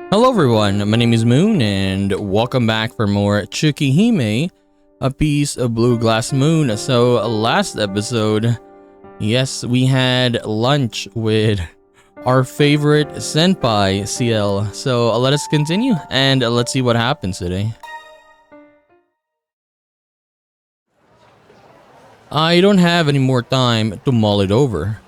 Hello everyone, my name is Moon and welcome back for more Tsukihime, a piece of blue glass moon. So last episode, yes, we had lunch with our favorite senpai, CL. So let us continue and let's see what happens today. I don't have any more time to mull it over.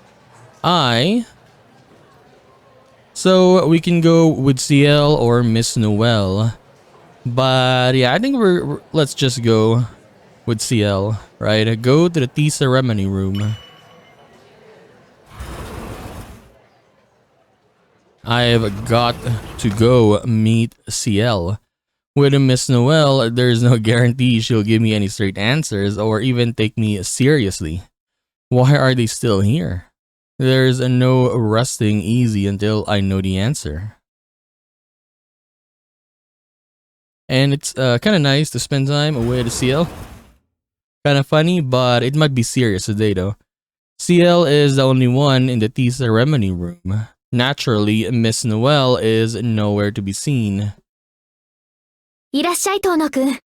So we can go with CL or Miss Noel. But yeah, I think let's just go with CL, right? Go to the tea ceremony room. I've got to go meet CL. With Miss Noel, there's no guarantee she'll give me any straight answers or even take me seriously. Why are they still here? There's no resting easy until I know the answer. And it's kind of nice to spend time with CL. Kind of funny, but it might be serious today though. CL is the only one in the tea ceremony room. Naturally, Miss Noel is nowhere to be seen. いらっしゃい、遠野くん。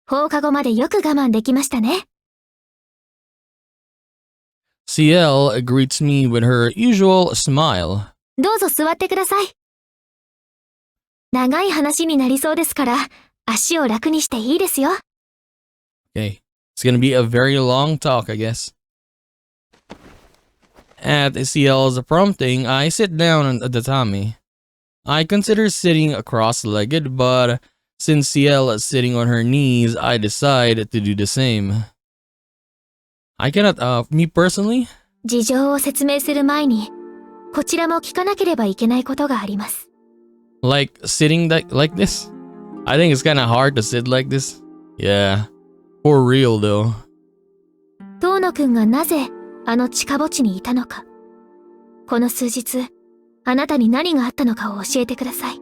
放課後までよく我慢できましたね。CL greets me with her usual smile. どうぞ座ってください。長い話になりそうですから、足を楽にしていいですよ。Okay, it's gonna be a very long talk, I guess. At CL's prompting, I sit down on the tatami. I consider sitting cross-legged, but since CL is sitting on her knees, I decide to do the same. I cannot, me personally? 事情を説明する前に、こちらも聞かなければいけないことがあります。Like sitting like this? I think it's kinda hard to sit like this. Yeah, for real though. 遠野くんがなぜあの地下墓地にいたのか。この数日、あなたに何があったのかを教えてください。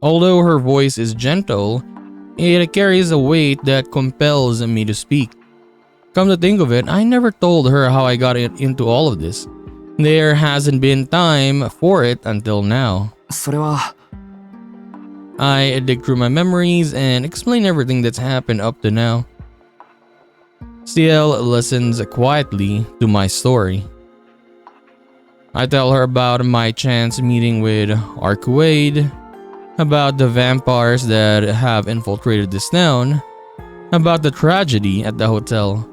Although her voice is gentle, it carries a weight that compels me to speak. Come to think of it, I never told her how I got into all of this. There hasn't been time for it until now. それは I dig through my memories and explain everything that's happened up to now. CL listens quietly to my story. I tell her about my chance meeting with Arcuade, about the vampires that have infiltrated this town, about the tragedy at the hotel,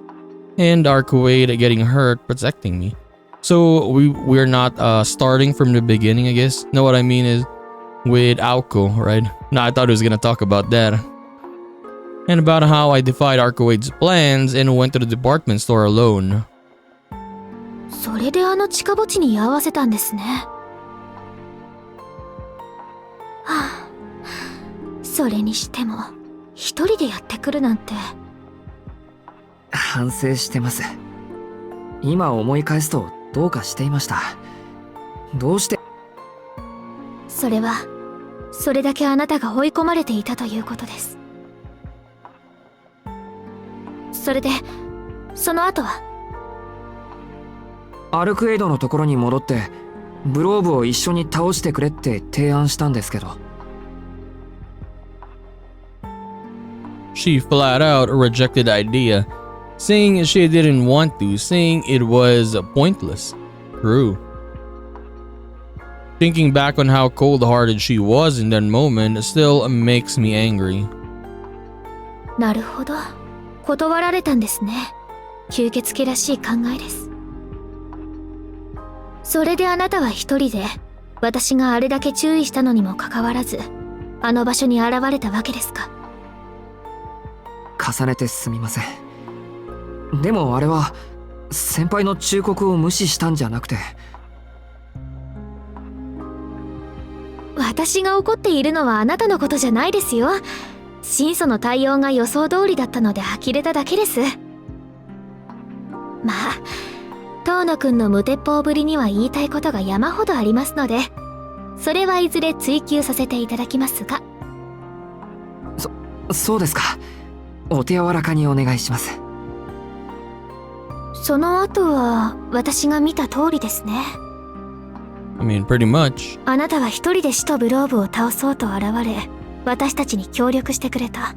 and Arcuade getting hurt protecting me. So we're not starting from the beginning, I guess. Know what I mean is with Aoko, right? No, I thought he was gonna talk about that. And about how I defied Arcuade's plans and went to the department store alone. それであの地下墓地に居合わせたんですね。はあ、それにしても一人でやってくるなんて。反省してます。今思い返すとどうかしていました。どうして。それはそれだけあなたが追い込まれていたということです。それでその後はアルクエイドのところに戻ってブローブを一緒に倒してくれって提案したんですけど。She flat out rejected the idea, saying she didn't want to, saying it was pointless. True. Thinking back on how cold-hearted she was in that moment still makes me angry. なるほど、断られたんですね。吸血鬼らしい考えです。それであなたは一人で、私があれだけ注意したのにもかかわらず、あの場所に現れたわけですか。重ねてすみません。でもあれは先輩の忠告を無視したんじゃなくて。私が怒っているのはあなたのことじゃないですよ。神祖の対応が予想通りだったので呆れただけです。まあ、遠野くんの無鉄砲ぶりには言いたいことが山ほどありますので、それはいずれ追求させていただきますが。そうですか。お手柔らかにお願いします。その後は私が見た通りですね。I mean, pretty much. あなたは一人で使徒ブローブを倒そうと現れ、私たちに協力してくれた。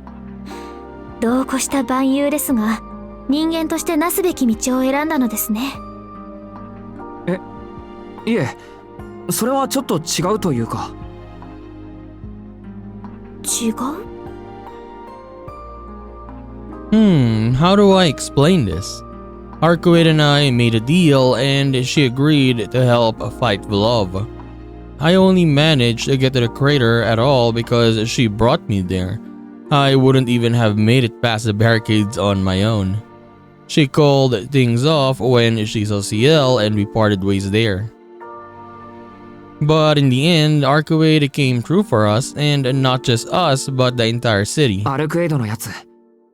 度を越した蛮勇ですが、人間としてなすべき道を選んだのですね。いえ、それはちょっと違うというか。違う？ How do I explain this? Arcuate and I made a deal and she agreed to help fight Vlov. I only managed to get to the crater at all because she brought me there. I wouldn't even have made it past the barricades on my own. She called things off when she saw CL and we parted ways there. But in the end, Arcuate came through for us, and not just us, but the entire city. アルクエイドのやつ、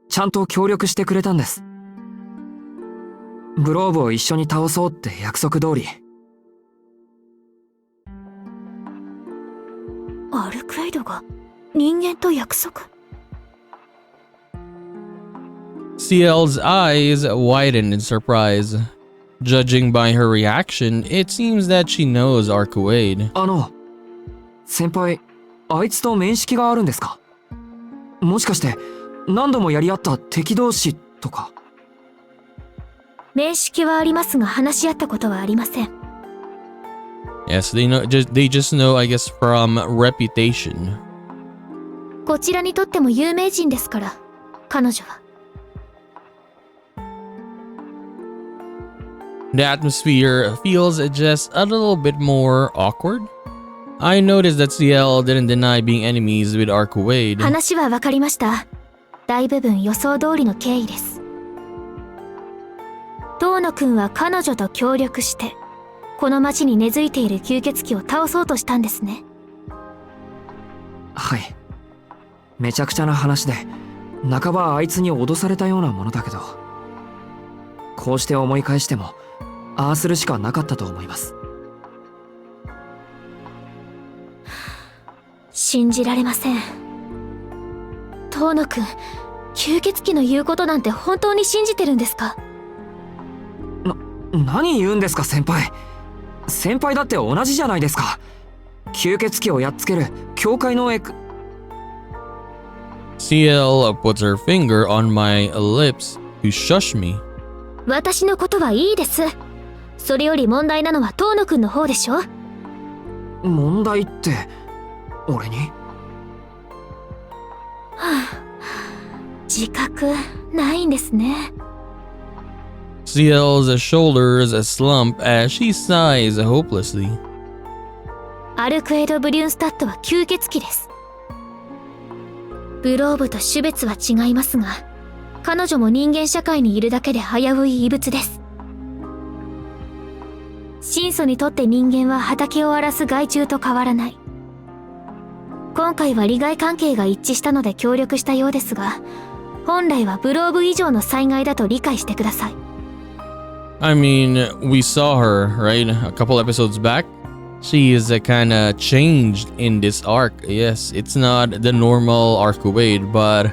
ちゃんと協力してくれたんです。ブローブを一緒に倒そうって約束通り。アルクエイドが人間と約束？ CL's eyes widened in surprise. Judging by her reaction, it seems that she knows Arcuade. 先輩、あいつと面識があるんですか？もしかして何度もやり合った敵同士とか？面識はありますが話し合ったことはありません。Yes, they just know, I guess, from reputation. こちらにとっても有名人ですから、彼女は。The atmosphere feels just a little bit more awkward. I noticed that CL didn't deny being enemies with Arcuade. 話はわかりました。大部分予想通りの経緯です。遠野くんは彼女と協力して、この町に根付いている吸血鬼を倒そうとしたんですね。はい。めちゃくちゃな話で、半ばあいつに脅されたようなものだけど、こうして思い返しても、ああするしかなかったと思います。信じられません。遠野くん、吸血鬼の言うことなんて本当に信じてるんですか？何言うんですか先輩。先輩だって同じじゃないですか。吸血鬼をやっつける教会のCL puts her finger on my lips to shush me. 私のことはいいです。それより問題なのは遠野くんの方でしょ？問題って俺に？はあ、自覚ないんですね。CL's shoulders slump as she sighs hopelessly. アルクエド・ブリュンスタットは吸血鬼です。ブローブと種別は違いますが、彼女も人間社会にいるだけで危うい異物です。神祖にとって人間は畑を荒らす害虫と変わらない。今回は利害関係が一致したので協力したようですが、本来はブローブ以上の災害だと理解してください。I mean, we saw her, right? A couple episodes back. She is kinda changed in this arc. Yes, it's not the normal Arcuade, but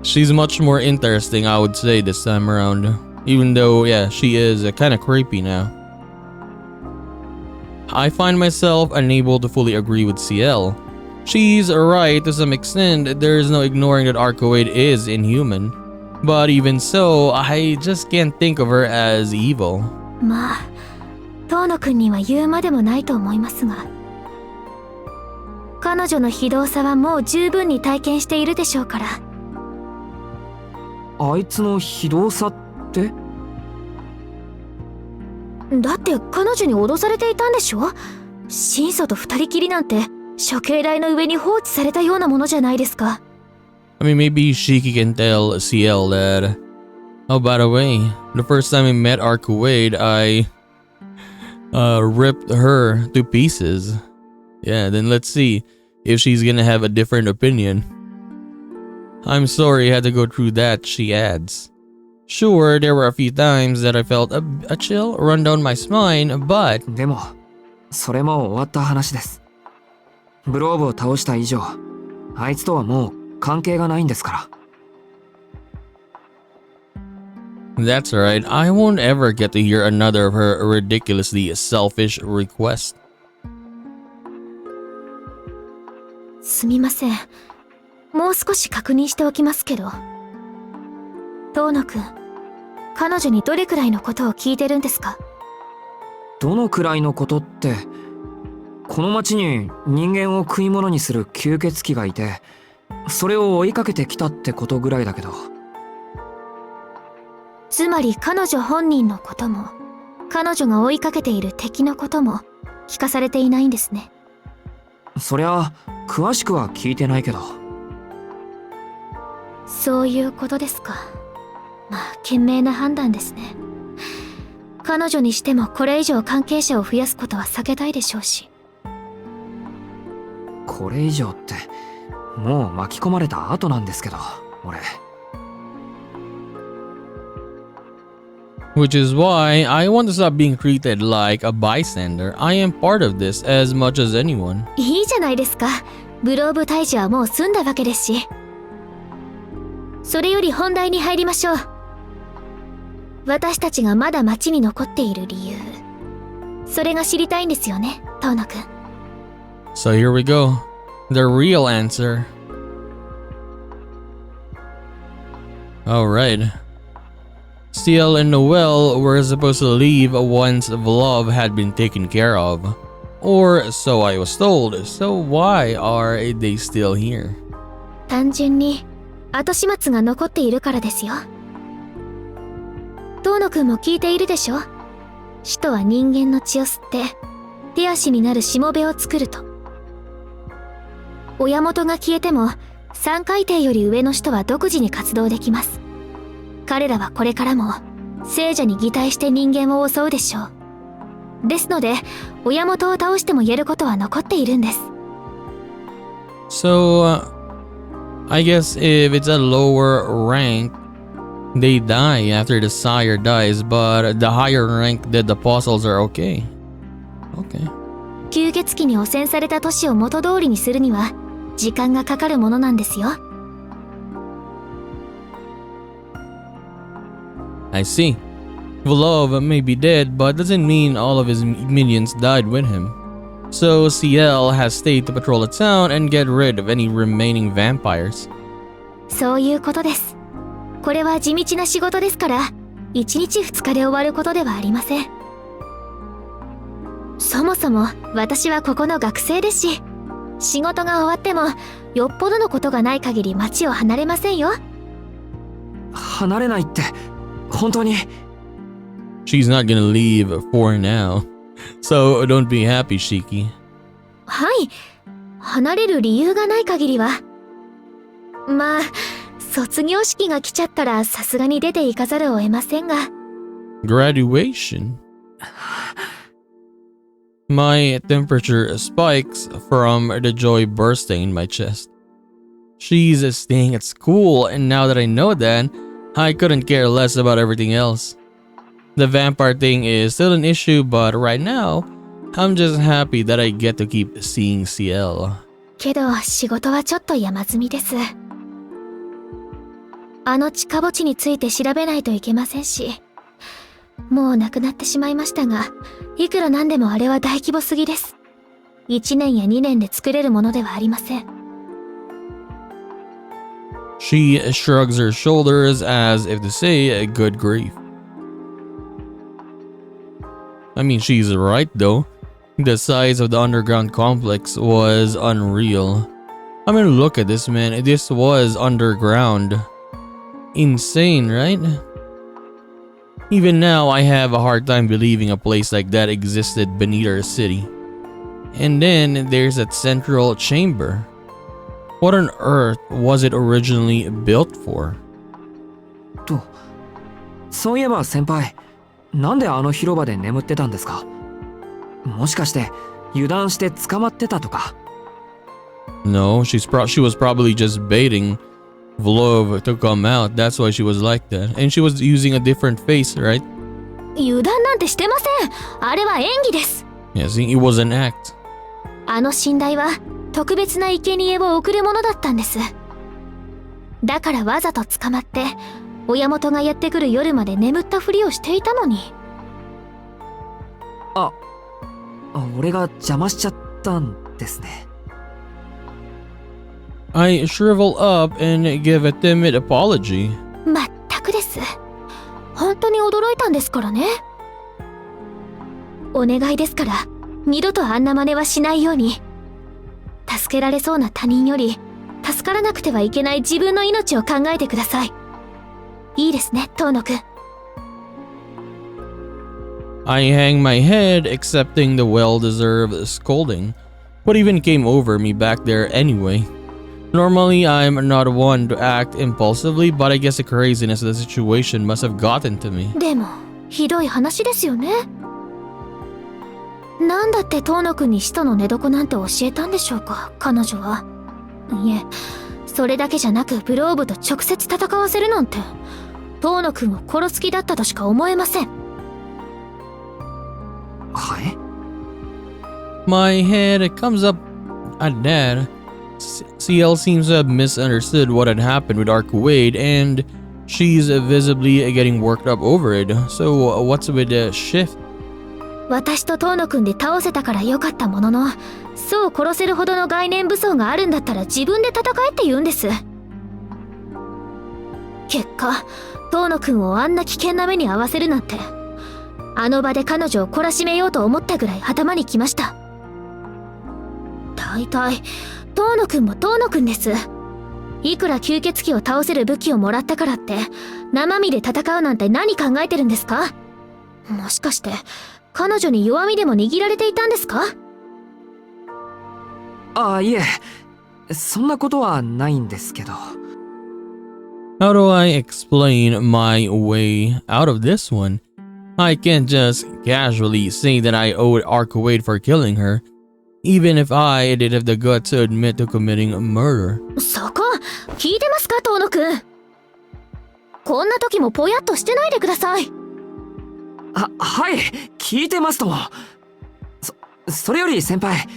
she's much more interesting, I would say, this time around. Even though, yeah, she is kinda creepy now. I find myself unable to fully agree with CL. She's right to some extent. There's no ignoring that Arcuade is inhuman. But even so, I just can't think of her as evil. まあ、遠野くんには言うまでもないと思いますが、彼女の非道さはもう十分に体験しているでしょうから。あいつの非道さって？だって彼女に脅されていたんでしょ？神祖と二人きりなんて処刑台の上に放置されたようなものじゃないですか。I mean, maybe Shiki can tell CL that. Oh, by the way, the first time I met Arcuade, I ripped her to pieces. Yeah, then let's see if she's gonna have a different opinion. I'm sorry I had to go through that, she adds. Sure, there were a few times that I felt a chill run down my spine, but... でも、それも終わった話です。ブローブを倒した以上、あいつとはもう関係がないんですから。That's right, I won't ever get to hear another of her ridiculously selfish requests. すみません。もう少し確認しておきますけど。遠野くん、彼女にどれくらいのことを聞いてるんですか？どのくらいのことって、この町に人間を食い物にする吸血鬼がいて、それを追いかけてきたってことぐらいだけど。つまり彼女本人のことも、彼女が追いかけている敵のことも聞かされていないんですね。そりゃ詳しくは聞いてないけど。そういうことですか。まあ賢明な判断ですね。彼女にしてもこれ以上関係者を増やすことは避けたいでしょうし。これ以上って、もう巻き込まれた後なんですけど、俺。Which is why I want to stop being treated like a bystander. I am part of this as much as anyone. いいじゃないですか。グローブ退治はもう済んだわけですし。それより本題に入りましょう。私たちがまだ町に残っている理由。それが知りたいんですよね、遠野くん。So here we go. The real answer. Alright. Ciel and Noelle were supposed to leave once Vlov had been taken care of. Or so I was told. So why are they still here? 単純に後始末が残っているからですよ。遠野くんも聞いているでしょ。使徒は人間の血を吸って手足になるしもべを作ると。親元が消えても三海底より上の使徒は独自に活動できます。彼らはこれからも聖者に擬態して人間を襲うでしょう。ですので親元を倒しても言えることは残っているんです。 So, I guess if it's a lower rank, they die after the sire dies, but the higher rank dead apostles are okay. Okay. 吸血鬼に汚染された都市を元通りにするには時間がかかるものなんですよ。I see. Vlov may be dead, but doesn't mean all of his minions died with him. So Ciel has stayed to patrol the town and get rid of any remaining vampires. そういうことです。これは地道な仕事ですから、1日2日で終わることではありません。そもそも私はここの学生ですし、仕事が終わってもよっぽどのことがない限り町を離れませんよ。離れないって、本当に。She's not gonna leave for now. So don't be happy, Shiki. はい。離れる理由がない限りは。まあ、卒業式が来ちゃったらさすがに出て行かざるを得ませんが。Graduation? My temperature spikes from the joy bursting in my chest. She's staying at school, and now that I know that, I couldn't care less about everything else. The vampire thing is still an issue, but right now, I'm just happy that I get to keep seeing Ciel. けど仕事はちょっと山積みです。あの地下墓地について調べないといけませんし、もう亡くなってしまいましたが、いくらなんでもあれは大規模すぎです。1年や2年で作れるものではありません。She shrugs her shoulders as if to say, good grief. I mean, she's right though. The size of the underground complex was unreal. I mean, look at this, man. This was underground. Insane, right? Even now, I have a hard time believing a place like that existed beneath our city. And then there's that central chamber. What on earth was it originally built for? と、そういえば先輩、なんであの広場で眠ってたんですか？もしかして油断して捕まってたとか？ No, she was probably just baiting Vlov to come out. That's why she was like that. And she was using a different face, right? 油断なんてしてません。あれは演技です。 Yeah, see, it was an act. あの寝台は特別な生贄を送るものだったんです。だからわざと捕まって親元がやってくる夜まで眠ったふりをしていたのに。俺が邪魔しちゃったんですね。I shrivel up and give a timid apology. まったくです。本当に驚いたんですからね。お願いですから、二度とあんな真似はしないように。助けられそうな他人より、助からなくてはいけない自分の命を考えてください。いいですね、遠野くん。I hang my head, accepting the well-deserved scolding. What even came over me back there anyway? Normally, I'm not one to act impulsively, but I guess the craziness of the situation must have gotten to me. でも、ひどい話ですよね。なんだって遠野くんに使徒の寝床なんて教えたんでしょうか、彼女は。いえ、それだけじゃなくブローブと直接戦わせるなんて、遠野くんを殺す気だったとしか思えません。はい？ My head comes up at that. CL seems to have misunderstood what had happened with Arcuade, and she's visibly getting worked up over it. So, what's with the shift? 私と遠野くんで倒せたから良かったものの、そう殺せるほどの概念武装があるんだったら自分で戦えって言うんです。結果、遠野くんをあんな危険な目に遭わせるなんて、あの場で彼女を懲らしめようと思ったぐらい頭にきました。大体、遠野くんも遠野くんです。いくら吸血鬼を倒せる武器をもらったからって、生身で戦うなんて何考えてるんですか？もしかして、彼女に弱みでも握られていたんですか？いえ、そんなことはないんですけど。How do I explain my way out of this one? I can't just casually say that I owed Arcuade for killing her, even if I did have the guts to admit to committing murder. そこ、聞いてますか、遠野くん。こんな時もぽやっとしてないでください。はい、聞いてますとも。それより先輩、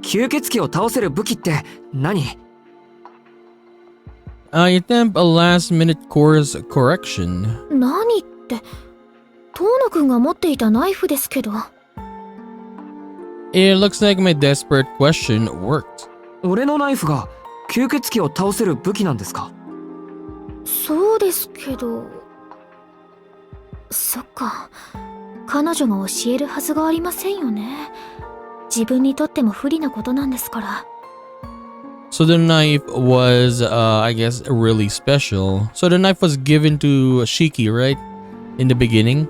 吸血鬼を倒せる武器って何？ I attempt a last-minute course correction. 何って、遠野くんが持っていたナイフですけど。It looks like my desperate question worked. 俺のナイフが吸血鬼を倒せる武器なんですか？そうですけど。そっか。彼女が教えるはずがありませんよね。自分にとっても不利なことなんですから。So the knife was, I guess, really special. So the knife was given to Shiki, right? In the beginning.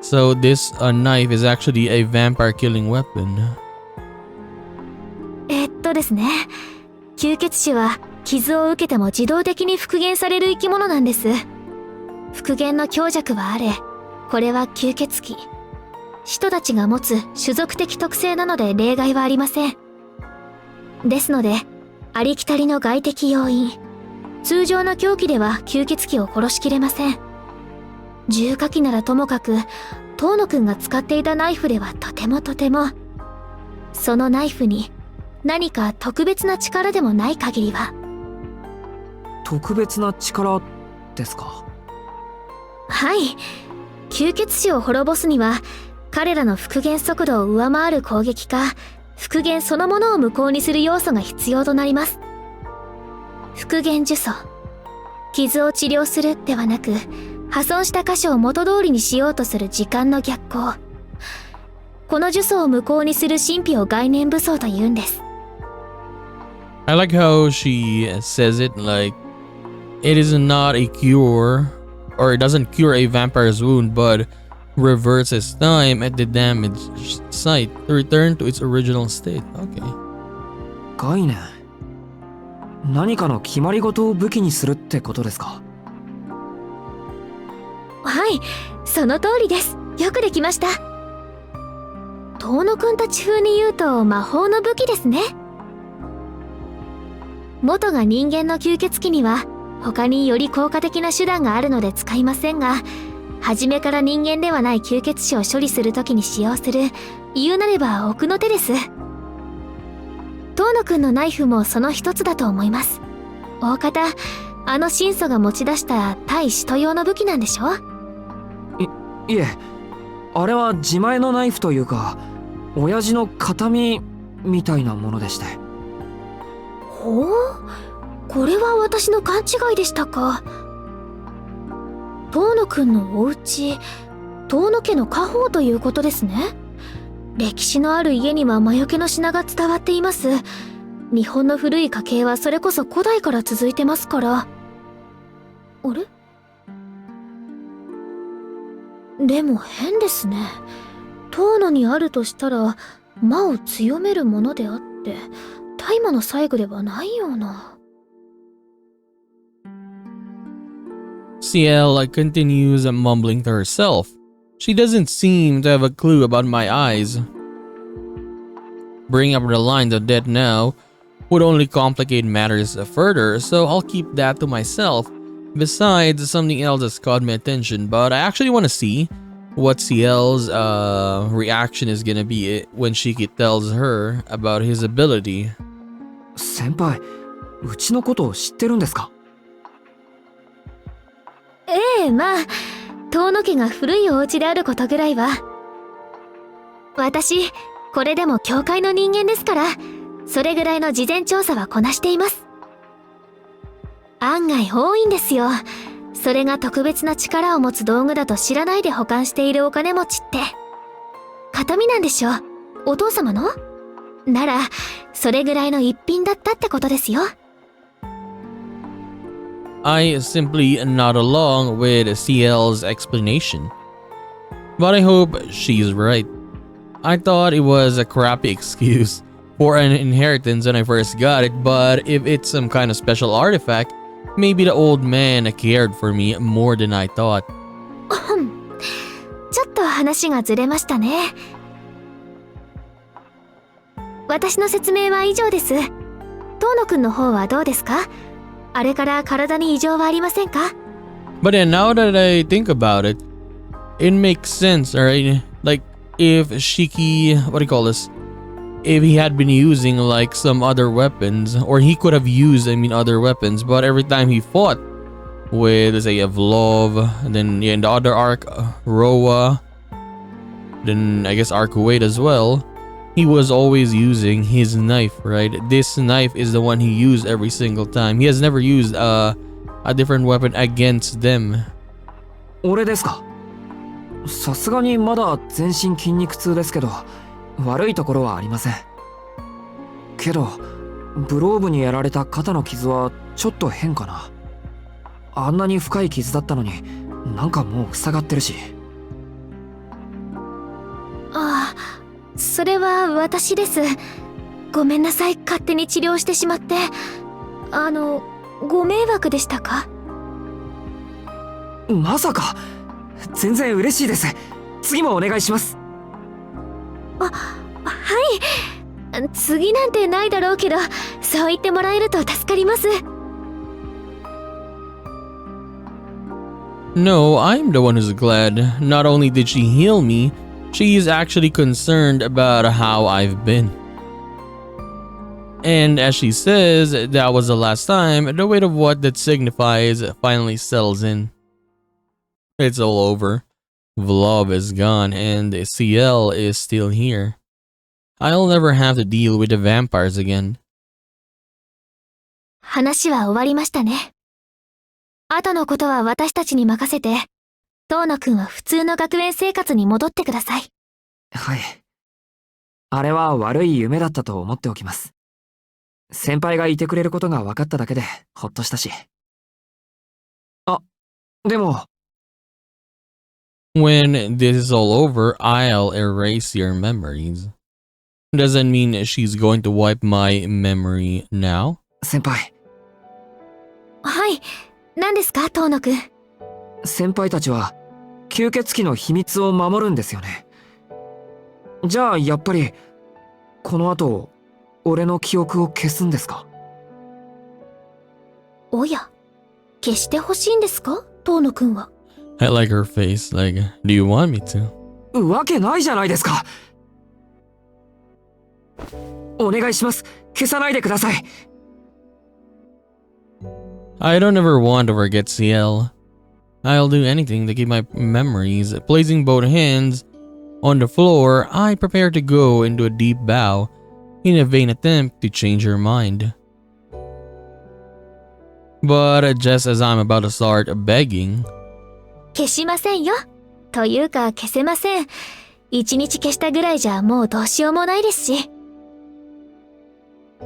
So this knife is actually a vampire killing weapon. ですね。吸血種は傷を受けても自動的に復元される生き物なんです。復元の強弱はあれ、これは吸血鬼。使徒たちが持つ種族的特性なので例外はありません。ですので、ありきたりの外的要因、通常の凶器では吸血鬼を殺しきれません。重火器ならともかく、遠野くんが使っていたナイフではとても、そのナイフに何か特別な力でもない限りは。特別な力ですか？はい。吸血種を滅ぼすには、彼らの復元速度を上回る攻撃か、復元そのものを無効にする要素が必要となります。復元呪詛。傷を治療するではなく、破損した箇所を元通りにしようとする時間の逆行。この呪詛を無効にする神秘を概念武装と言うんです。I like how she says it like it is not a cure, or it doesn't cure a vampire's wound, but reverses time at the damaged site to return to its original state. Okay. 概念。何かの決まり事を武器にするってことですか？はい、その通りです。よくできました。遠野くんたち風に言うと魔法の武器ですね。元が人間の吸血鬼には他により効果的な手段があるので使いませんが、初めから人間ではない吸血種を処理するときに使用する、言うなれば奥の手です。遠野くんのナイフもその一つだと思います。大方あの神祖が持ち出した対使徒用の武器なんでしょ？いえ、あれは自前のナイフというか、親父の形見みたいなものでして。ほう、これは私の勘違いでしたか。遠野くんのお家、遠野家の家宝ということですね。歴史のある家には魔除けの品が伝わっています。日本の古い家系はそれこそ古代から続いてますから。あれ？でも変ですね。遠野にあるとしたら魔を強めるものであって大麻の細具ではないような。CL continues mumbling to herself. She doesn't seem to have a clue about my eyes. Bringing up the lines of death now would only complicate matters further, so I'll keep that to myself. Besides, something else has caught my attention, but I actually want to see what CL's reaction is gonna be when Shiki tells her about his ability. 先輩、うちのことを知ってるんですか？ええ、まあ遠野家が古いお家であることぐらいは。私これでも教会の人間ですから、それぐらいの事前調査はこなしています。案外多いんですよ。それが特別な力を持つ道具だと知らないで保管しているお金持ちって。形見なんでしょ？お父様の？ならそれぐらいの一品だったってことですよ。I simply nod along with CL's explanation. But I hope she's right. I thought it was a crappy excuse for an inheritance when I first got it, but if it's some kind of special artifact, maybe the old man cared for me more than I thought. ちょっと話がずれましたね。私の説明は以上です。遠野くんの方はどうですか？あれから体に異常はありませんか？ But then now that I think about it, it makes sense, alright? Like, if Shiki, what do you call this? If he had been using like some other weapons, or he could have used, other weapons, but every time he fought with, let's say, Vlov, and then in the other arc, Roa, then I guess Arc Kuwait as well, he was always using his knife, right? This knife is the one he used every single time. He has never used a different weapon against them. 俺ですか？さすがにまだ全身筋肉痛ですけど、悪いところはありません。けど、ブローブにやられた肩の傷はちょっと変かな。あんなに深い傷だったのに、なんかもう塞がってるし。ああ、それは私です。ごめんなさい、勝手に治療してしまって。ご迷惑でしたか？まさか。全然嬉しいです。次もお願いします。はい。次なんてないだろうけど、そう言ってもらえると助かります。No, I'm the one who's glad. Not only did she heal me, she's actually concerned about how I've been. And as she says, that was the last time, the weight of what that signifies finally settles in. It's all over. Vlov is gone and CL is still here. I'll never have to deal with the vampires again. 話は終わりましたね。後のことは私たちに任せて、遠野くんは普通の学園生活に戻ってください。はい。あれは悪い夢だったと思っておきます。先輩がいてくれることが分かっただけでほっとしたし。あ、でも。When this is all over, I'll erase your memories. Does that mean she's going to wipe my memory now? 先輩。はい。何ですか、遠野くん。先輩たちは吸血鬼の秘密を守るんですよね。じゃあやっぱりこの後俺の記憶を消すんですか？おや、消してほしいんですか、遠野くんは。I like her face. Like, do you want me to? わけないじゃないですか。お願いします。消さないでください。I don't ever want to forget CL. I'll do anything to keep my memories. Placing both hands on the floor, I prepare to go into a deep bow in a vain attempt to change her mind. But just as I'm about to start begging, 消しませんよ。というか消せません。一日消したぐらいじゃもうどうしようもないですし。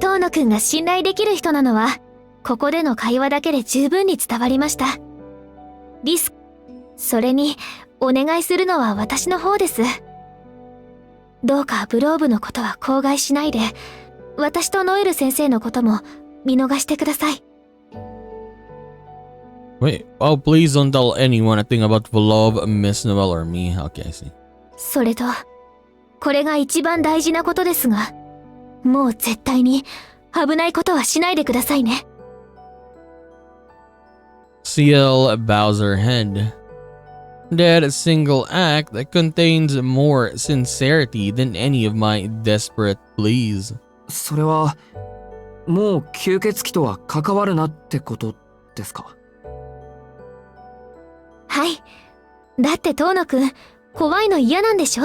遠野くんが信頼できる人なのは、ここでの会話だけで十分に伝わりました。リス、それにお願いするのは私の方です。どうかブローブのことは口外しないで、私とノエル先生のことも見逃してください。wait, oh please don't tell anyone a thing about Volov, Miss Noel or me. Okay, I see. それと、これが一番大事なことですが、もう絶対に危ないことはしないでくださいね。CL bows her head. That single act contains more sincerity than any of my desperate pleas. それはもう吸血鬼とは関わるなってことですか？はい。だって遠野くん、怖いの嫌なんでしょ？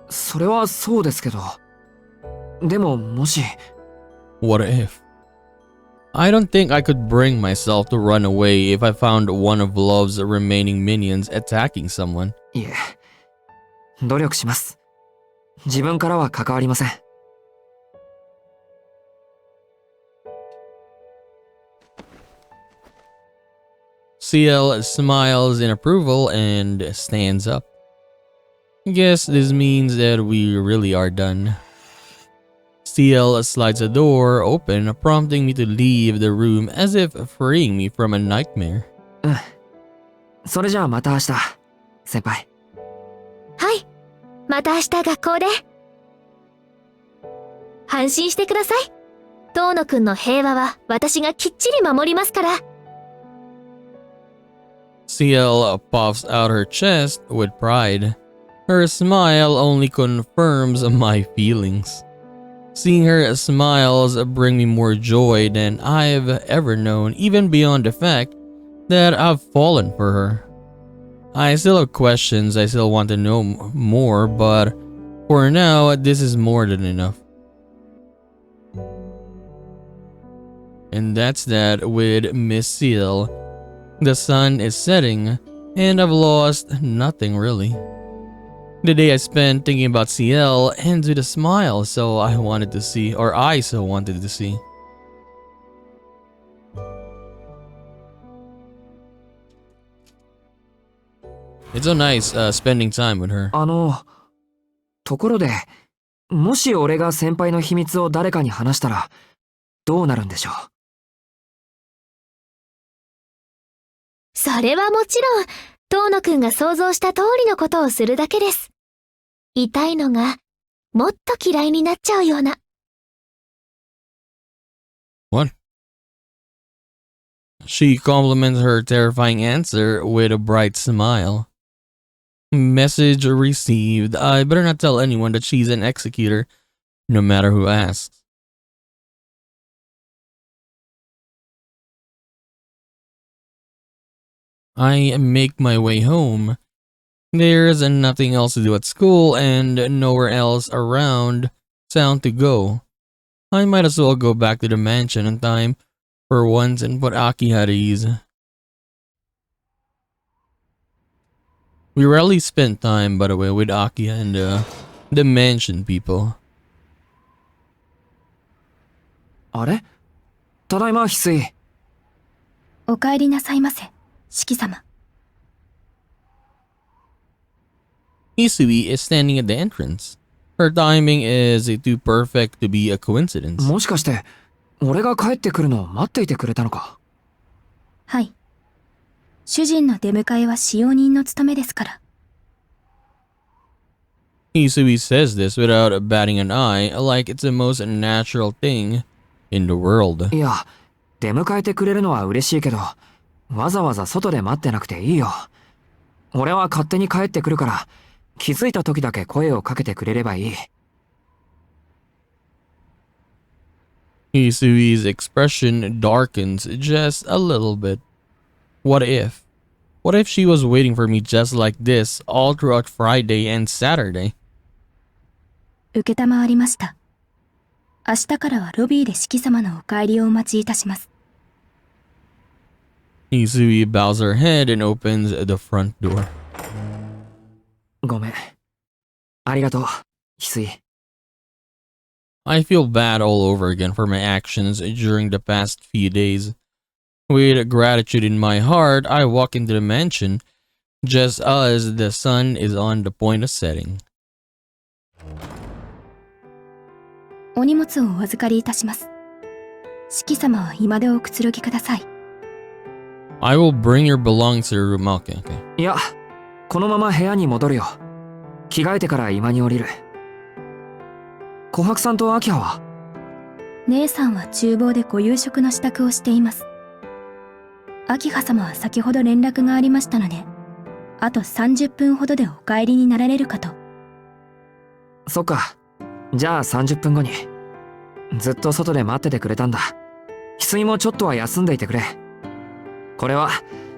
それはそうですけど、でももし What if? I don't think I could bring myself to run away if I found one of Love's remaining minions attacking someone. いえ、努力します。自分からは関わりません。CL smiles in approval and stands up. Guess this means that we really are done. CL slides the door open, prompting me to leave the room as if freeing me from a nightmare. それじゃあまた明日、先輩。はい。また明日学校で。安心してください。遠野くんの平和は私がきっちり守りますから。CL puffs out her chest with pride. Her smile only confirms my feelings. Seeing her smiles bring me more joy than I've ever known, even beyond the fact that I've fallen for her. I still have questions, I still want to know more, but for now, this is more than enough. And that's that with Miss Seal. The sun is setting, and I've lost nothing really. The day I spent thinking about CL ends with a smile I so wanted to see. It's so nice spending time with her. ところで、もし俺が先輩の秘密を誰かに話したら、どうなるんでしょう？それはもちろん、遠野くんが想像した通りのことをするだけです。痛いのが、もっと嫌いになっちゃうような。What? She compliments her terrifying answer with a bright smile. Message received. I better not tell anyone that she's an executor, no matter who asks. I make my way home. There's nothing else to do at school and nowhere else around town to go. I might as well go back to the mansion in time for once and put Aki at ease. We rarely spend time, by the way, with Aki and the mansion people. あれ？ただいま、翡翠。お帰りなさいませ、四季様。Hisui is standing at the entrance. Her timing is too perfect to be a coincidence. もしかして、俺が帰ってくるのを待っていてくれたのか？はい。主人の出迎えは使用人の務めですから。Hisui says this without batting an eye, like it's the most natural thing in the world. いや、出迎えてくれるのは嬉しいけど、わざわざ外で待ってなくていいよ。俺は勝手に帰ってくるから、気づいた時だけ声をかけてくれればいい。Hisui's expression darkens just a little bit. What if? What if she was waiting for me just like this all throughout Friday and Saturday? 承りました。明日からはロビーで四季様のお帰りをお待ちいたします。Hisui bows her head and opens the front door. ごめん。ありがとう、翡翠。I feel bad all over again for my actions during the past few days. With gratitude in my heart, I walk into the mansion just as the sun is on the point of setting. お荷物をお預かりいたします。四季様は今でおくつろぎください。I will bring your belongings to your room. Okay. いや、このまま部屋に戻るよ。着替えてから居間に降りる。琥珀さんと明葉は？姉さんは厨房でご夕食の支度をしています。明葉様は先ほど連絡がありましたので、あと30分ほどでお帰りになられるかと。そっか。じゃあ30分後に。ずっと外で待っててくれたんだ。翡翠もちょっとは休んでいてくれ。これは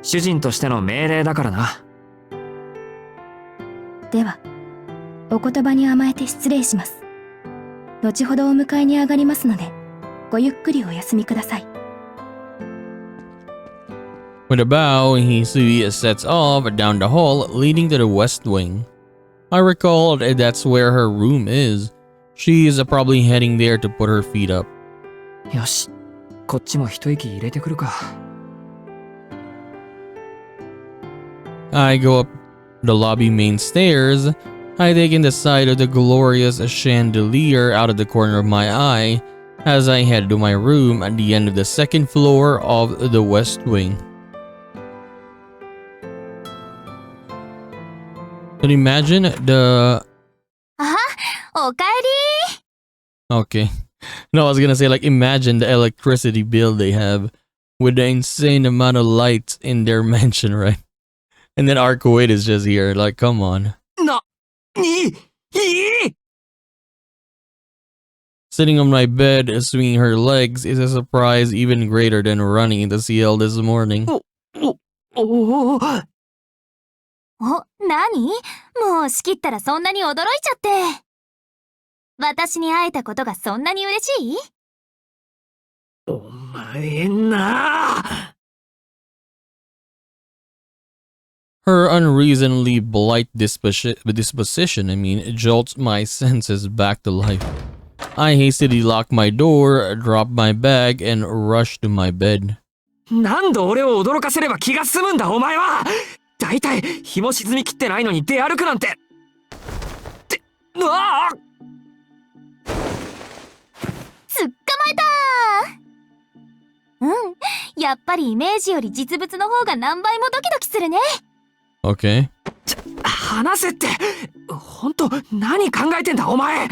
主人としての命令だからな。では、お言葉に甘えて失礼します。後ほどお迎えに上がりますので、ごゆっくりお休みください。With a bow, Hisui sets off down the hall leading to the west wing. I recall that's where her room is. She is probably heading there to put her feet up. よし、こっちも一息入れてくるか。I go up the lobby main stairs. I take in the sight of the glorious chandelier out of the corner of my eye as I head to my room at the end of the second floor of the west wing. Can you imagine the... あ、おかえり。 Okay. No, I was gonna say, like, imagine the electricity bill they have with the insane amount of lights in their mansion, right? And then our Kuwait is just here, like, come on. Sitting on my bed, swinging her legs is a surprise even greater than running into CL this morning. お、なに？もう仕切ったらそんなに驚いちゃって。私に会えたことがそんなに嬉しい？お前な。Her unreasonably blight disposition, jolts my senses back to life. I hastily lock my door, drop my bag, and rush to my bed. 何度俺を驚かせれば気が済むんだお前は。だいたい日も沈みきってないのに出歩くなんて。ってうわあ。捕まえたー。うん、やっぱりイメージより実物の方が何倍もドキドキするね。Okay. 話せって。本当何考えてんだお前。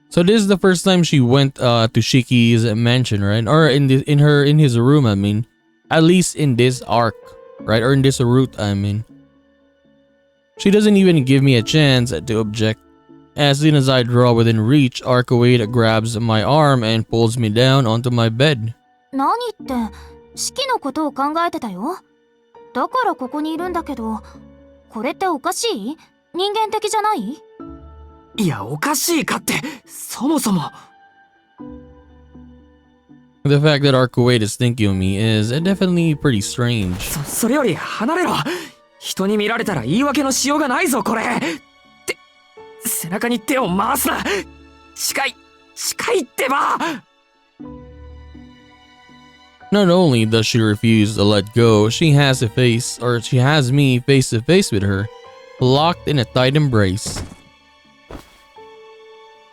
So this is the first time she went to Shiki's mansion, right? Or in his room, I mean. At least in this arc, right? Or in this route, I mean. She doesn't even give me a chance to object. As soon as I draw within reach, Arcade grabs my arm and pulls me down onto my bed. 何って、式のことを考えてたよ。だからここにいるんだけど、これっておかしい？人間的じゃない？いや、おかしいかって、そもそも。The fact that Arcade is thinking of me is definitely pretty strange. それより離れろ。人に見られたら言い訳のしようがないぞこれ。って背中に手を回すな。近いってば。 Not only does she refuse to let go, she has me face to face with her, locked in a tight embrace.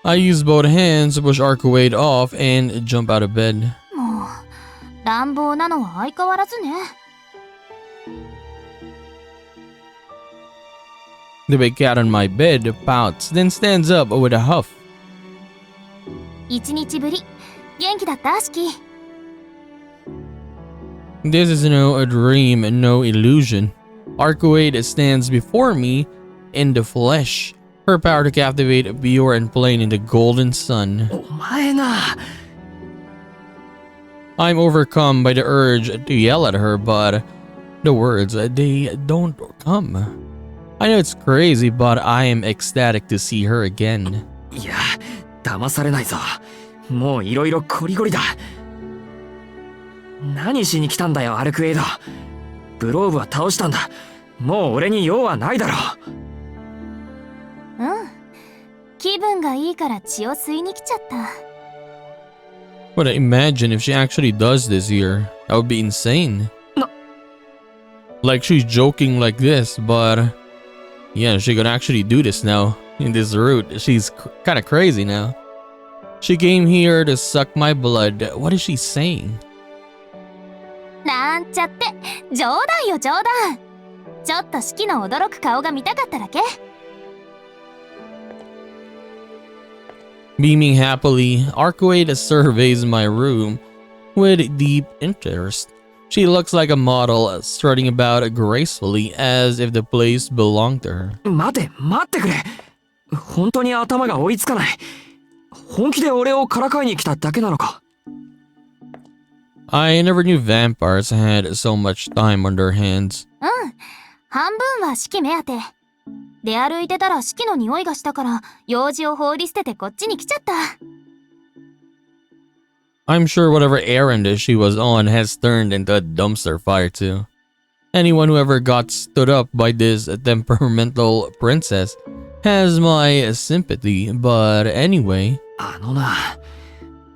I use both hands to push Arcade off and jump out of bed. もう、乱暴なのは相変わらずね。The big cat on my bed pouts, then stands up with a huff. 一日ぶり、元気だったシキ。This is no dream, no illusion. Arcade stands before me in the flesh, her power to captivate, pure and plain in the golden sun. お前な。I'm overcome by the urge to yell at her, but the words, they don't come. I know it's crazy, but I am ecstatic to see her again. いや、騙されないぞ。もういろいろコリゴリだ。何しに来たんだよ、アルクエイド。ブローブは倒したんだ。もう俺に用はないだろ。うん。気分がいいから血を吸いに来ちゃった。But imagine if she actually does this here. That would be insane. Like she's joking like this, but yeah, she could actually do this now. In this route, she's kind of crazy now. She came here to suck my blood. What is she saying? なんちゃって、冗談よ冗談。ちょっとシキの驚く顔が見たかっただけ。Beaming happily, Arcuade surveys my room with deep interest. She looks like a model strutting about gracefully as if the place belonged to her. 待ってくれ。本当に頭が追いつかない。本気で俺をからかいに来ただけなのか。I never knew vampires had so much time on their hands. うん。半分はシキ目当て。出歩いてたらシキの匂いがしたから用事を放り捨ててこっちに来ちゃった。I'm sure whatever errand she was on has turned into a dumpster fire too. Anyone who ever got stood up by this temperamental princess has my sympathy, but anyway. あのな、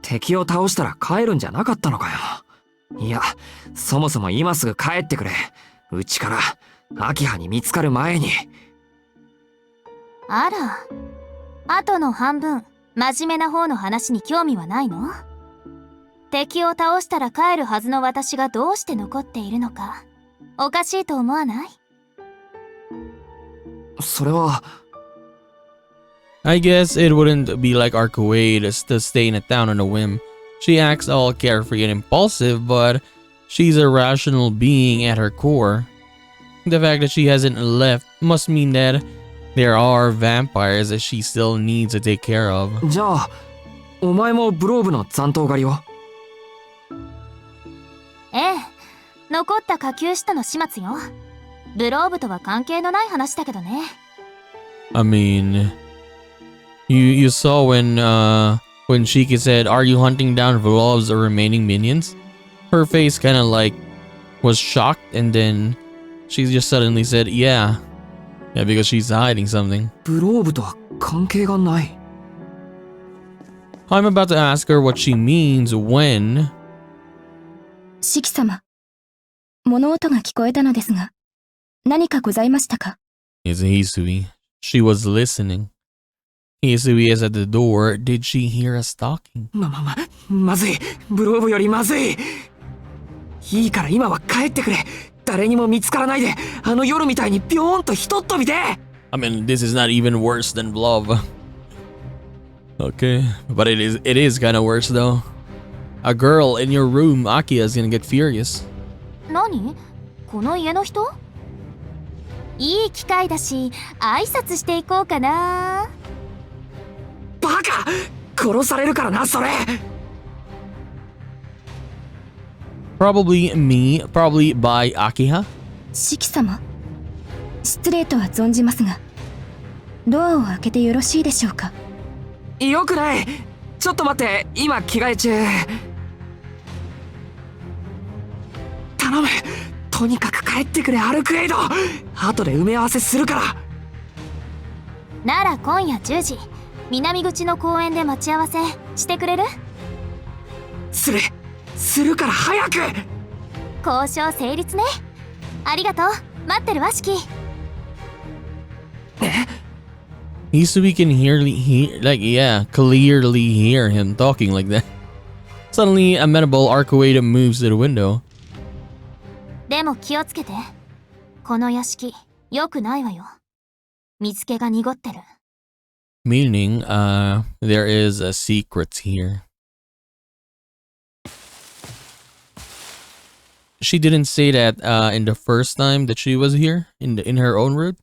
敵を倒したら帰るんじゃなかったのかよ。いや、そもそも今すぐ帰ってくれ。うちからアキハに見つかる前に。あら、あとの半分、真面目な方の話に興味はないの？敵を倒したら帰るはずの私がどうして残っているのか、おかしいと思わない？それは。I guess it wouldn't be like Arcuade to stay in a town on a whim. She acts all carefree and impulsive, but she's a rational being at her core. The fact that she hasn't left must mean that there are vampires that she still needs to take care of. じゃあ、お前もブローブの残党狩りを？ええ、残った下級使徒の始末よ。ブローブとは関係のない話だけどね。I mean, you saw when Shiki said, "Are you hunting down Vlov's remaining minions?" Her face kind of like was shocked, and then she just suddenly said, "Yeah, because she's hiding something." ブローブとは関係がない。I'm about to ask her what she means when. シキ様、物音が聞こえたのですが、何かございましたか？ It's Hisui. She was listening. Hisui is at the door. Did she hear us talking? まずい。ブローブよりまずい。いいから今は帰ってくれ。誰にも見つからないで、あの夜みたいにビョーンとひとっ飛びで。I mean, this is not even worse than Vlov. Okay, but it is kind of worse though. A girl in your room, Akia is gonna get furious. 何？この家の人？いい機会だし、挨拶していこうかな。バカ！殺されるからな、それ。Probably me, probably by Akiha. シキ様、失礼とは存じますが、ドアを開けてよろしいでしょうか？よくない。ちょっと待って、今着替え中。頼む。とにかく帰ってくれ、アルクエイド。後で埋め合わせするから。なら今夜10時、南口の公園で待ち合わせしてくれる？するから早く。交渉成立ね。ありがとう。待ってるわ、シキ。Hisui can clearly hear him talking like that. Suddenly, amenable Arcueda moves to the window. でも気をつけて。この屋敷、良くないわよ。水気が濁ってる。Meaning, there is a secret here. She didn't say that in the first time that she was here in her own route.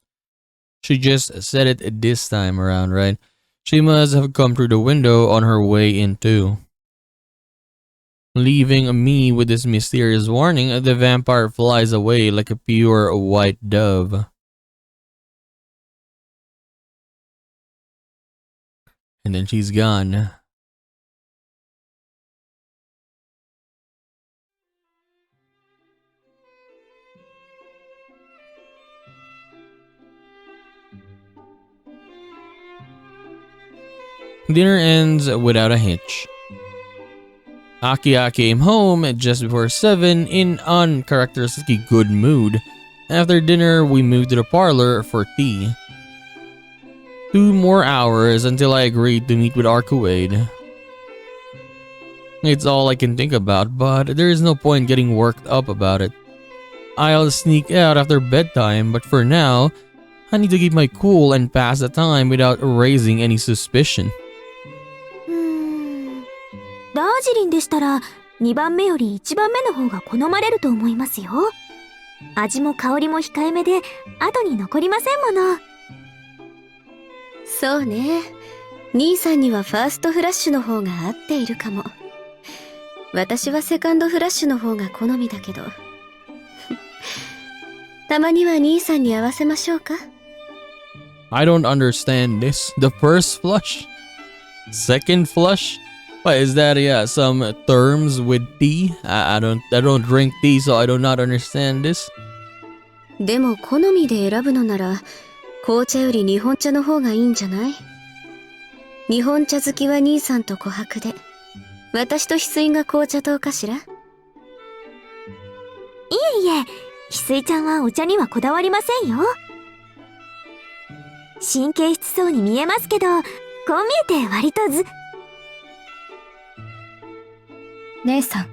She just said it this time around, right? She must have come through the window on her way in too. Leaving me with this mysterious warning, the vampire flies away like a pure white dove. And then she's gone. Dinner ends without a hitch. Akia came home just before 7 in uncharacteristically good mood. After dinner, we moved to the parlor for tea. 2 more hours until I agreed to meet with Arcuade. It's all I can think about, but there is no point getting worked up about it. I'll sneak out after bedtime, but for now, I need to keep my cool and pass the time without raising any suspicion. ダージリンでしたら2番目より1番目の方が好まれると思いますよ。味も香りも控えめで後に残りませんもの。そうね。兄さんにはファーストフラッシュの方が合っているかも。私はセカンドフラッシュの方が好みだけど。たまには兄さんに合わせましょうか。I don't understand this. The first flush? Second flush? What is that? Yeah, some terms with tea? I don't drink tea, so I do not understand this. でも好みで選ぶのなら紅茶より日本茶の方がいいんじゃない？日本茶好きは兄さんと琥珀で、私と翡翠が紅茶糖かしら？いえいえ、翡翠ちゃんはお茶にはこだわりませんよ。神経質そうに見えますけど、こう見えて割と姉さん、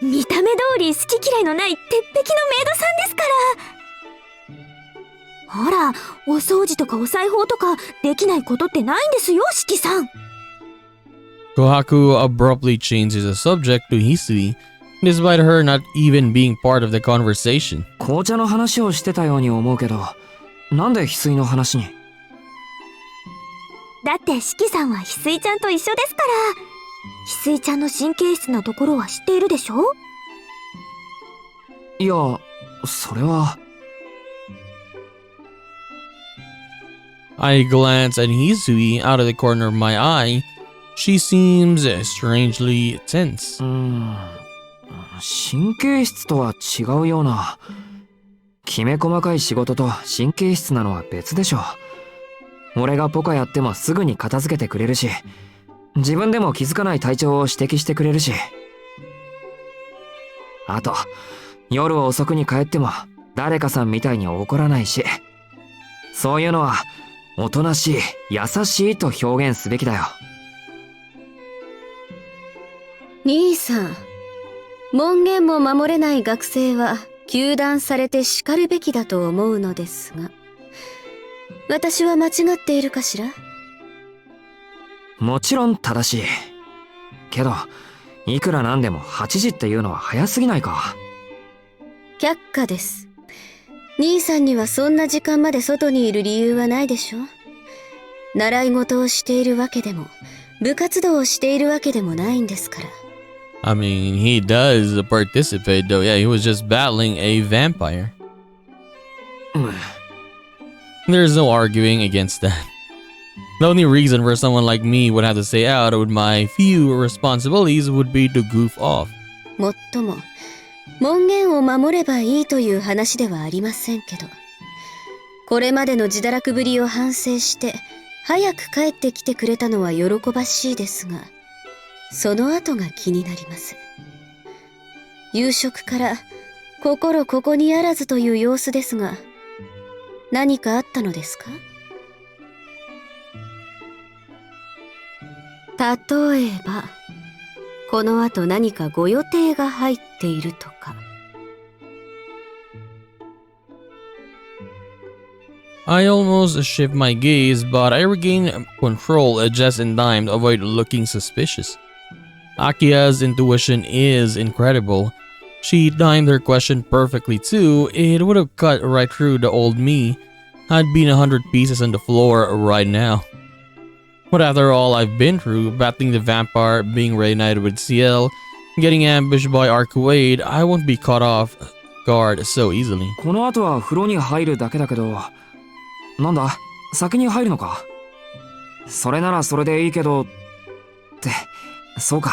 見た目通り好き嫌いのない鉄壁のメイドさんですから。ほら、お掃除とかお裁縫とかできないことってないんですよ、四季さん。Kohaku abruptly changes the subject to Hisui, despite her not even being part of the conversation. 紅茶の話をしてたように思うけど、なんで翡翠の話に？だって四季さんは翡翠ちゃんと一緒ですから。翡翠ちゃんの神経質なところは知っているでしょ？いや、それは。I glance at Hisui out of the corner of my eye. She seems strangely tense. 神経質とは違うような。きめ細かい仕事と神経質なのは別でしょ。俺がポカやってもすぐに片付けてくれるし、自分でも気づかない体調を指摘してくれるし。あと、夜遅くに帰っても誰かさんみたいに怒らないし。そういうのは、おとなしい、優しいと表現すべきだよ。兄さん、門限も守れない学生は糾弾されて叱るべきだと思うのですが、私は間違っているかしら？もちろん正しい。けど、いくらなんでも8時っていうのは早すぎないか。却下です。兄さんにはそんな時間まで外にいる理由はないでしょ？習い事をしているわけでも、部活動をしているわけでもないんですから。I mean, he does participate though. Yeah, he was just battling a vampire. There's no arguing against that. The only reason for someone like me would have to stay out with my few responsibilities would be to goof off. もっとも、門限を守ればいいという話ではありませんけど、これまでの自堕落ぶりを反省して、早く帰ってきてくれたのは喜ばしいですが、その後が気になります。夕食から心ここにあらずという様子ですが、何かあったのですか？例えば、この後何かご予定が入っているとか。I almost shift my gaze, but I regain control just in time to avoid looking suspicious. Akia's intuition is incredible. She timed her question perfectly too. It would have cut right through the old me. I'd been 100 pieces on the floor right now. But after all I've been through, battling the vampire, being reunited with CL, getting ambushed by Arcuade, I won't be caught off guard so easily. この後は風呂に入るだけだけど、なんだ、先に入るのか？それならそれでいいけど、って、そうか。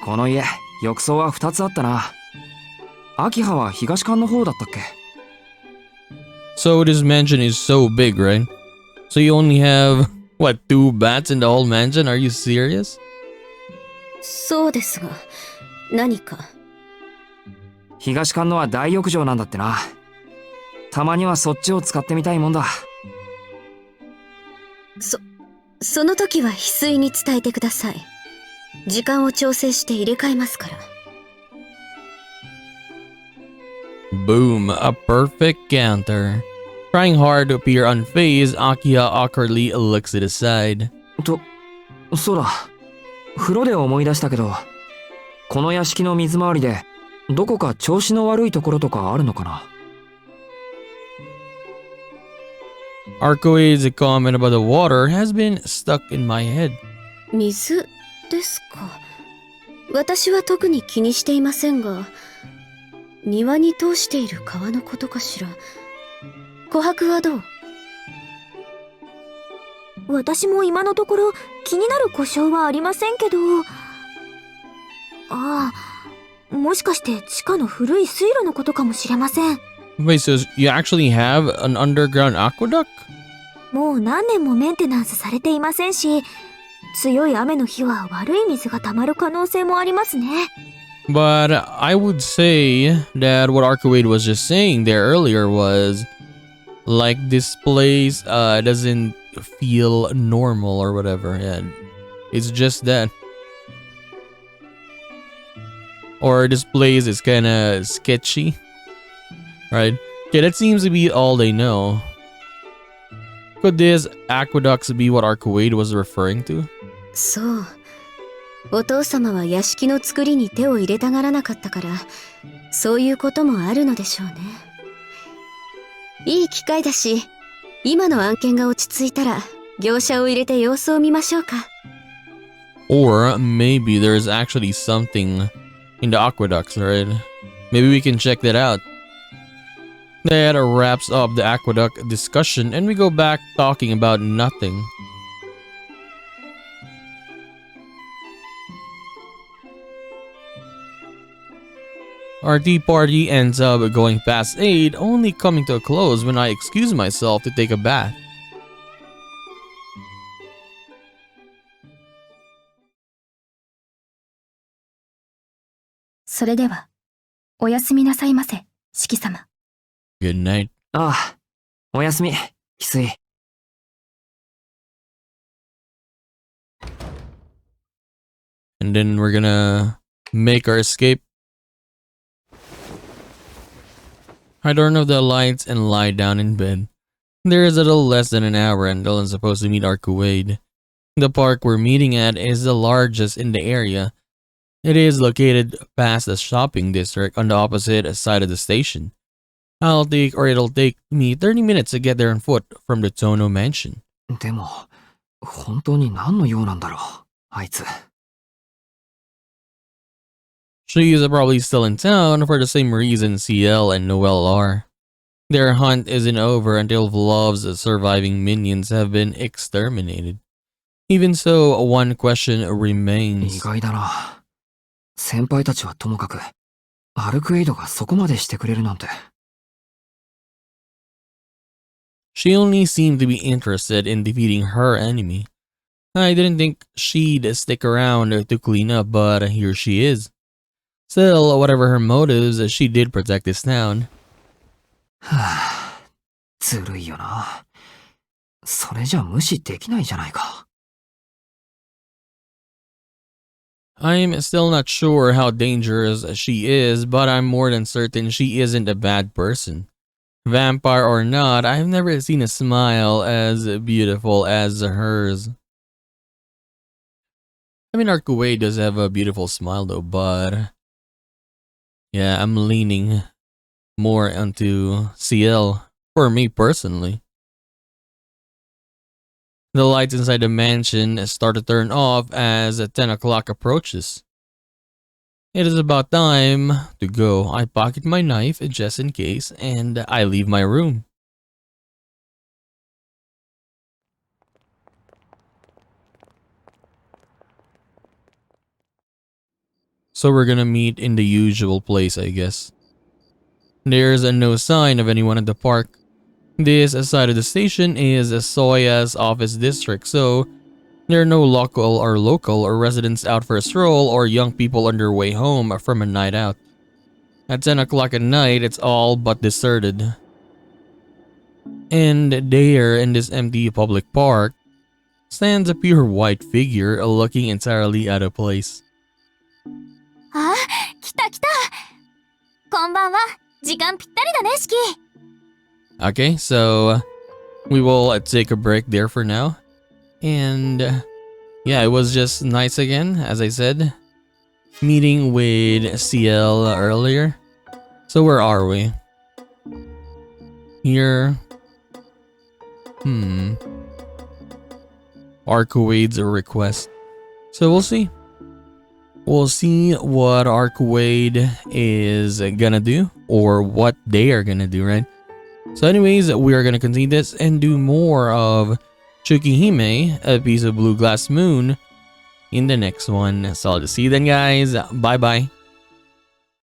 この家、浴槽は2つあったな。秋葉は東館の方だったっけ？ So this mansion is so big, right? So you only have, what, 2 bats in the whole mansion? Are you serious? そうですが、何か？東館のは大浴場なんだってな。たまにはそっちを使ってみたいもんだ。その時は翡翠に伝えてください。時間を調整して入れ替えますから。Boom, a perfect counter. Trying hard to appear unfazed, Akiha awkwardly looks it aside. そうだ。風呂で思い出したけど、この屋敷の水回りで、どこか調子の悪いところとかあるのかな？ Arcoade's comment about the water has been stuck in my head. 水ですか。私は特に気にしていませんが、庭に通している川のことかしら。琥珀はどう？私も今のところ気になる故障はありませんけど。ああ、もしかして地下の古い水路のことかもしれません。Wait, so you actually have an underground aqueduct? もう何年もメンテナンスされていませんし、強い雨の日は悪い水が溜まる可能性もありますね。But I would say that what Arcoade was just saying there earlier was like this place doesn't feel normal or whatever. Yeah, it's just that. Or this place is kind of sketchy, right? Okay, that seems to be all they know. Could this aqueducts be what Arcoade was referring to? そう。お父様は屋敷の作りに手を入れたがらなかったから、そういうこともあるのでしょうね。いい機会だし、今の案件が落ち着いたら、業者を入れて様子を見ましょうか。Or maybe there's actually something in the aqueducts, right? Maybe we can check that out. That wraps up the aqueduct discussion and we go back talking about nothing. Our tea party ends up going past 8, only coming to a close when I excuse myself to take a bath. それでは、おやすみなさいませ、四季様。Good night. ああ、おやすみ、翡翠。And then we're gonna make our escape. I turn off the lights and lie down in bed. There is a little less than an hour until I'm supposed to meet Arcuade. The park we're meeting at is the largest in the area. It is located past the shopping district on the opposite side of the station. It'll take me 30 minutes to get there on foot from the Tono mansion. でも、本当に何の用なんだろう、あいつ。She is probably still in town for the same reason CL and Noelle are. Their hunt isn't over until Vlov's surviving minions have been exterminated. Even so, one question 意 remains. 外だな。先輩たちはともかく、アルクエイドがそこまでしてくれるなんて。She only seemed to be interested in defeating her enemy. I didn't think she'd stick around to clean up, but here she is. Still, whatever her motives, she did protect this town. はぁ、ずるいよな。それじゃ無視できないじゃないか。I'm still not sure how dangerous she is, but I'm more than certain she isn't a bad person. Vampire or not, I've never seen a smile as beautiful as hers. I mean, Arcuade does have a beautiful smile though, but yeah, I'm leaning more onto CL for me personally. The lights inside the mansion start to turn off as 10 o'clock approaches. It is about time to go. I pocket my knife just in case and I leave my room. So we're gonna meet in the usual place, I guess. There's no sign of anyone at the park. This side of the station is Soya's office district, so there are no local or residents out for a stroll or young people on their way home from a night out. At 10 o'clock at night, it's all but deserted. And there, in this empty public park, stands a pure white figure looking entirely out of place. あ、来た来た。こんばんは。時間ぴったりだね、シキ。Okay, so we will take a break there for now. And yeah, it was just nice again, as I said. Meeting with CL earlier. So where are we? Here. Arcuade's request. So we'll see. We'll see what Arcuade is gonna do, or what they are gonna do, right? So anyways, we are gonna continue this and do more of Tsukihime, a piece of blue glass moon, in the next one. So I'll just see you then, guys. Bye bye.